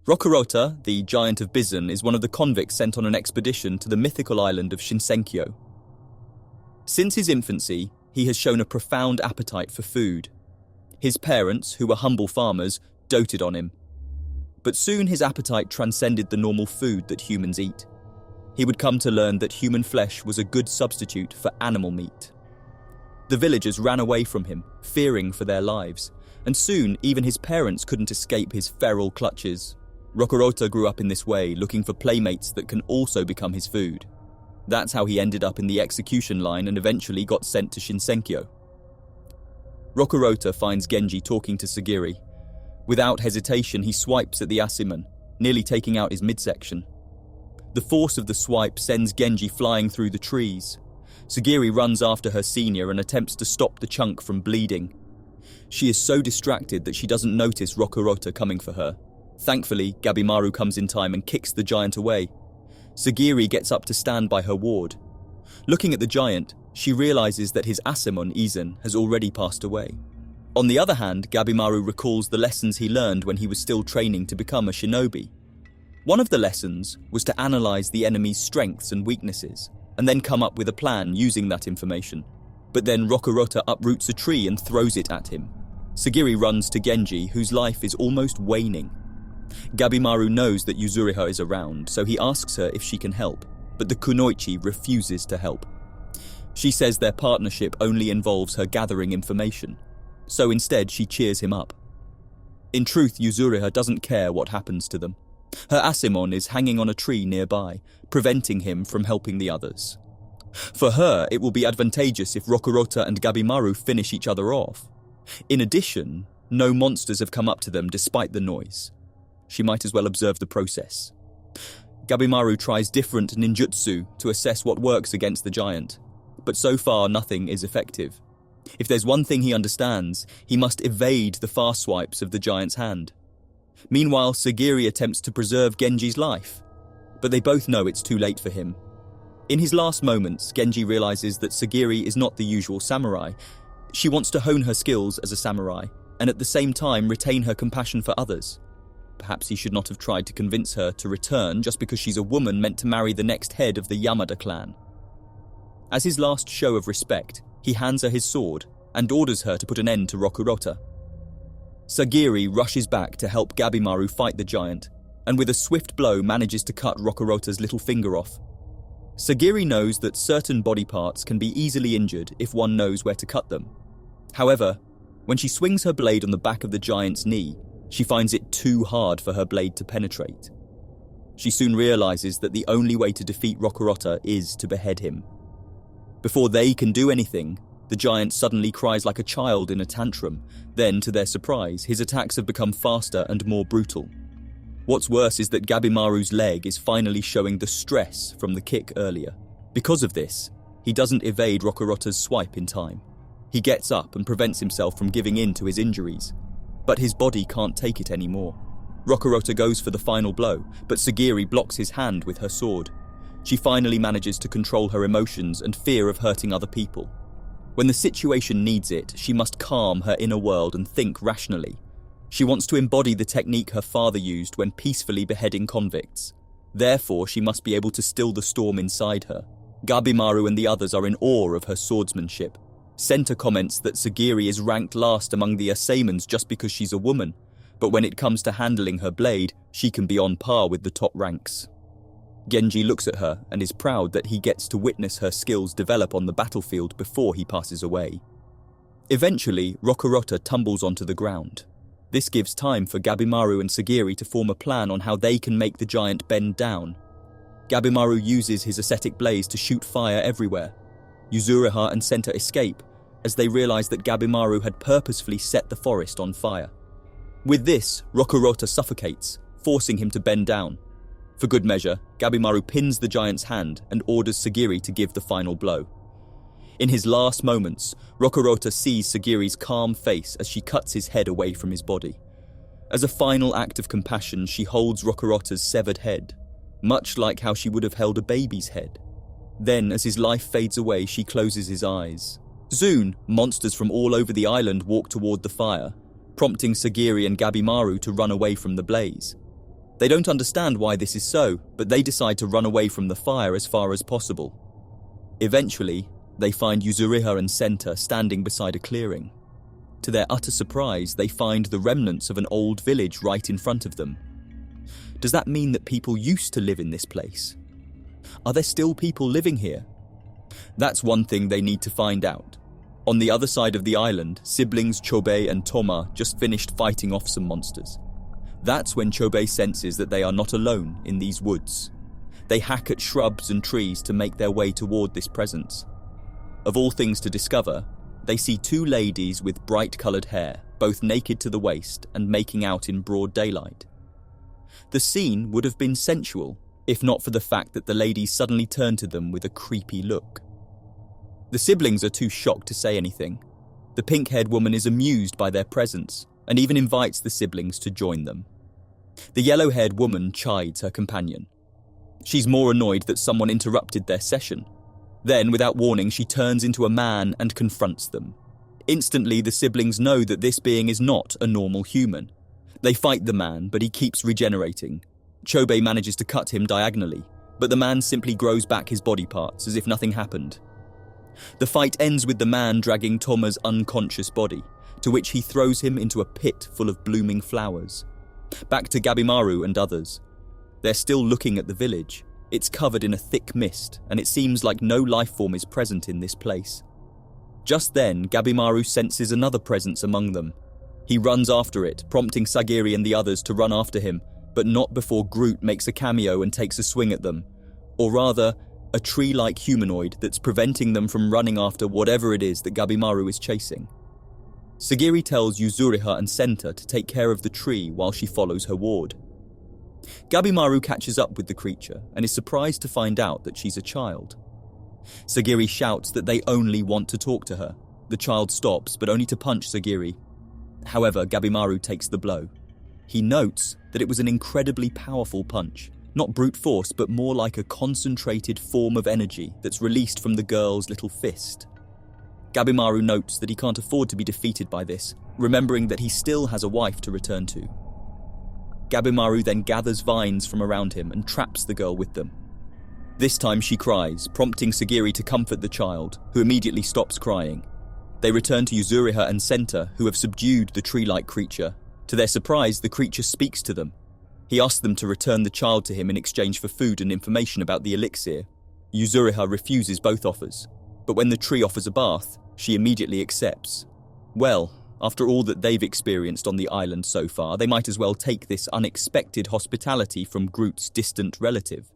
Rokurota, the Giant of Bizen, is one of the convicts sent on an expedition to the mythical island of Shinsenkyo. Since his infancy, he has shown a profound appetite for food. His parents, who were humble farmers, doted on him. But soon his appetite transcended the normal food that humans eat. He would come to learn that human flesh was a good substitute for animal meat. The villagers ran away from him, fearing for their lives, and soon even his parents couldn't escape his feral clutches. Rokurota grew up in this way, looking for playmates that can also become his food. That's how he ended up in the execution line and eventually got sent to Shinsenkyo. Rokurota finds Genji talking to Sagiri. Without hesitation, he swipes at the Asimon, nearly taking out his midsection. The force of the swipe sends Genji flying through the trees. Sagiri runs after her senior and attempts to stop the chunk from bleeding. She is so distracted that she doesn't notice Rokurota coming for her. Thankfully, Gabimaru comes in time and kicks the giant away. Sagiri gets up to stand by her ward. Looking at the giant, she realizes that his Asimon, Izen, has already passed away. On the other hand, Gabimaru recalls the lessons he learned when he was still training to become a shinobi. One of the lessons was to analyze the enemy's strengths and weaknesses, and then come up with a plan using that information. But then Rokurota uproots a tree and throws it at him. Sagiri runs to Genji, whose life is almost waning. Gabimaru knows that Yuzuriha is around, so he asks her if she can help, but the kunoichi refuses to help. She says their partnership only involves her gathering information, so instead she cheers him up. In truth, Yuzuriha doesn't care what happens to them. Her Asimon is hanging on a tree nearby, preventing him from helping the others. For her, it will be advantageous if Rokurota and Gabimaru finish each other off. In addition, no monsters have come up to them despite the noise. She might as well observe the process. Gabimaru tries different ninjutsu to assess what works against the giant, but so far nothing is effective. If there's one thing he understands, he must evade the fast swipes of the giant's hand. Meanwhile, Sagiri attempts to preserve Genji's life, but they both know it's too late for him. In his last moments, Genji realizes that Sagiri is not the usual samurai. She wants to hone her skills as a samurai, and at the same time retain her compassion for others. Perhaps he should not have tried to convince her to return just because she's a woman meant to marry the next head of the Yamada clan. As his last show of respect, he hands her his sword and orders her to put an end to Rokurota. Sagiri rushes back to help Gabimaru fight the giant, and with a swift blow manages to cut Rokurota's little finger off. Sagiri knows that certain body parts can be easily injured if one knows where to cut them. However, when she swings her blade on the back of the giant's knee, she finds it too hard for her blade to penetrate. She soon realizes that the only way to defeat Rokurota is to behead him. Before they can do anything, the giant suddenly cries like a child in a tantrum. Then, to their surprise, his attacks have become faster and more brutal. What's worse is that Gabimaru's leg is finally showing the stress from the kick earlier. Because of this, he doesn't evade Rokurota's swipe in time. He gets up and prevents himself from giving in to his injuries. But his body can't take it anymore. Rokurota goes for the final blow, but Sagiri blocks his hand with her sword. She finally manages to control her emotions and fear of hurting other people. When the situation needs it, she must calm her inner world and think rationally. She wants to embody the technique her father used when peacefully beheading convicts. Therefore, she must be able to still the storm inside her. Gabimaru and the others are in awe of her swordsmanship. Senta comments that Sagiri is ranked last among the Asamans just because she's a woman, but when it comes to handling her blade, she can be on par with the top ranks. Genji looks at her and is proud that he gets to witness her skills develop on the battlefield before he passes away. Eventually, Rokurota tumbles onto the ground. This gives time for Gabimaru and Sagiri to form a plan on how they can make the giant bend down. Gabimaru uses his ascetic blaze to shoot fire everywhere. Yuzuriha and Senta escape, as they realize that Gabimaru had purposefully set the forest on fire. With this, Rokurota suffocates, forcing him to bend down. For good measure, Gabimaru pins the giant's hand and orders Sagiri to give the final blow. In his last moments, Rokurota sees Sagiri's calm face as she cuts his head away from his body. As a final act of compassion, she holds Rokurota's severed head, much like how she would have held a baby's head. Then, as his life fades away, she closes his eyes. Soon, monsters from all over the island walk toward the fire, prompting Sagiri and Gabimaru to run away from the blaze. They don't understand why this is so, but they decide to run away from the fire as far as possible. Eventually, they find Yuzuriha and Senta standing beside a clearing. To their utter surprise, they find the remnants of an old village right in front of them. Does that mean that people used to live in this place? Are there still people living here? That's one thing they need to find out. On the other side of the island, siblings Chobei and Toma just finished fighting off some monsters. That's when Chobei senses that they are not alone in these woods. They hack at shrubs and trees to make their way toward this presence. Of all things to discover, they see two ladies with bright-coloured hair, both naked to the waist and making out in broad daylight. The scene would have been sensual, if not for the fact that the ladies suddenly turn to them with a creepy look. The siblings are too shocked to say anything. The pink-haired woman is amused by their presence, and even invites the siblings to join them. The yellow-haired woman chides her companion. She's more annoyed that someone interrupted their session. Then, without warning, she turns into a man and confronts them. Instantly, the siblings know that this being is not a normal human. They fight the man, but he keeps regenerating. Chobei manages to cut him diagonally, but the man simply grows back his body parts as if nothing happened. The fight ends with the man dragging Toma's unconscious body, to which he throws him into a pit full of blooming flowers. Back to Gabimaru and others. They're still looking at the village. It's covered in a thick mist, and it seems like no life form is present in this place. Just then, Gabimaru senses another presence among them. He runs after it, prompting Sagiri and the others to run after him, but not before Groot makes a cameo and takes a swing at them. Or rather, a tree-like humanoid that's preventing them from running after whatever it is that Gabimaru is chasing. Sagiri tells Yuzuriha and Senta to take care of the tree while she follows her ward. Gabimaru catches up with the creature and is surprised to find out that she's a child. Sagiri shouts that they only want to talk to her. The child stops, but only to punch Sagiri. However, Gabimaru takes the blow. He notes that it was an incredibly powerful punch, not brute force, but more like a concentrated form of energy that's released from the girl's little fist. Gabimaru notes that he can't afford to be defeated by this, remembering that he still has a wife to return to. Gabimaru then gathers vines from around him and traps the girl with them. This time she cries, prompting Sagiri to comfort the child, who immediately stops crying. They return to Yuzuriha and Senta, who have subdued the tree-like creature. To their surprise, the creature speaks to them. He asks them to return the child to him in exchange for food and information about the elixir. Yuzuriha refuses both offers, but when the tree offers a bath, she immediately accepts. Well, after all that they've experienced on the island so far, they might as well take this unexpected hospitality from Groot's distant relative.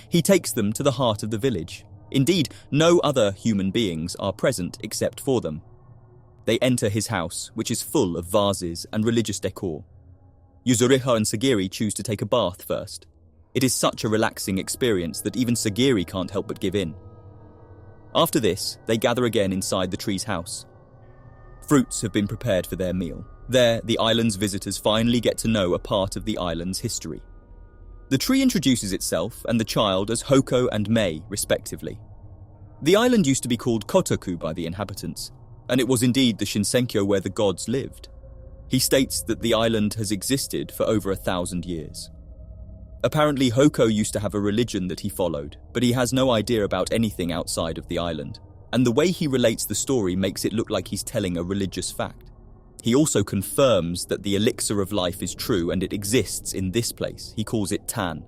He takes them to the heart of the village. Indeed, no other human beings are present except for them. They enter his house, which is full of vases and religious decor. Yuzuriha and Sagiri choose to take a bath first. It is such a relaxing experience that even Sagiri can't help but give in. After this, they gather again inside the tree's house. Fruits have been prepared for their meal. There, the island's visitors finally get to know a part of the island's history. The tree introduces itself and the child as Hoko and Mei, respectively. The island used to be called Kotoku by the inhabitants, and it was indeed the Shinsenkyo where the gods lived. He states that the island has existed for over 1,000 years. Apparently, Hoko used to have a religion that he followed, but he has no idea about anything outside of the island, and the way he relates the story makes it look like he's telling a religious fact. He also confirms that the elixir of life is true and it exists in this place. He calls it Tan.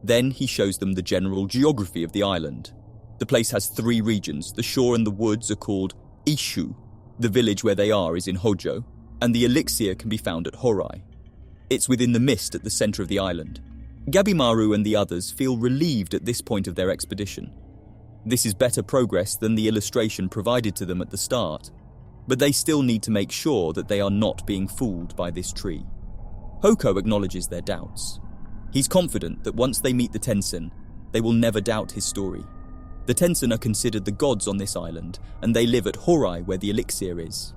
Then he shows them the general geography of the island. The place has 3 regions. The shore and the woods are called Ishu. The village where they are is in Hojo, and the elixir can be found at Horai. It's within the mist at the center of the island. Gabimaru and the others feel relieved at this point of their expedition. This is better progress than the illustration provided to them at the start, but they still need to make sure that they are not being fooled by this tree. Hoko acknowledges their doubts. He's confident that once they meet the Tensen, they will never doubt his story. The Tensen are considered the gods on this island, and they live at Horai where the elixir is.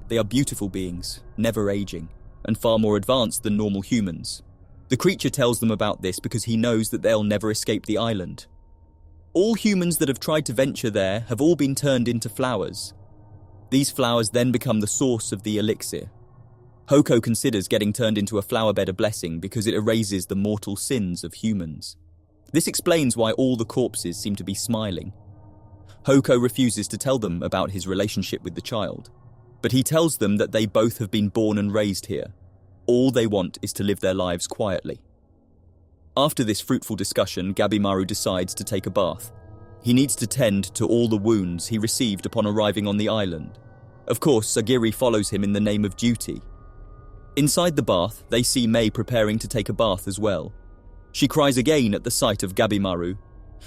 They are beautiful beings, never aging, and far more advanced than normal humans. The creature tells them about this because he knows that they'll never escape the island. All humans that have tried to venture there have all been turned into flowers. These flowers then become the source of the elixir. Hoko considers getting turned into a flowerbed a blessing because it erases the mortal sins of humans. This explains why all the corpses seem to be smiling. Hoko refuses to tell them about his relationship with the child, but he tells them that they both have been born and raised here. All they want is to live their lives quietly. After this fruitful discussion, Gabimaru decides to take a bath. He needs to tend to all the wounds he received upon arriving on the island. Of course, Sagiri follows him in the name of duty. Inside the bath, they see Mei preparing to take a bath as well. She cries again at the sight of Gabimaru,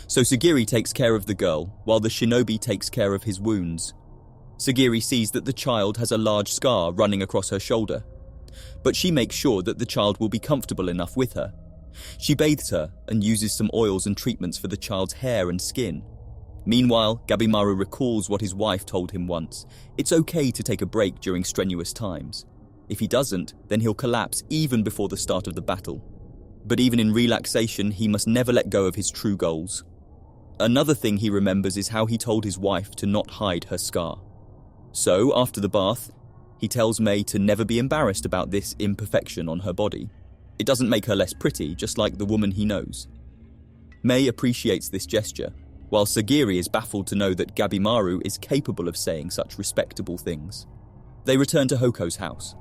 so Sagiri takes care of the girl, while the shinobi takes care of his wounds. Sagiri sees that the child has a large scar running across her shoulder, but she makes sure that the child will be comfortable enough with her. She bathes her and uses some oils and treatments for the child's hair and skin. Meanwhile, Gabimaru recalls what his wife told him once. It's okay to take a break during strenuous times. If he doesn't, then he'll collapse even before the start of the battle. But even in relaxation, he must never let go of his true goals. Another thing he remembers is how he told his wife to not hide her scar. So, after the bath, he tells Mei to never be embarrassed about this imperfection on her body. It doesn't make her less pretty, just like the woman he knows. Mei appreciates this gesture, while Sagiri is baffled to know that Gabimaru is capable of saying such respectable things. They return to Hoko's house.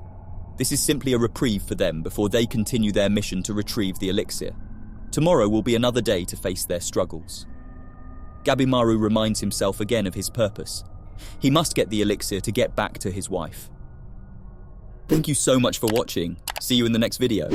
This is simply a reprieve for them before they continue their mission to retrieve the elixir. Tomorrow will be another day to face their struggles. Gabimaru reminds himself again of his purpose. He must get the elixir to get back to his wife. Thank you so much for watching. See you in the next video.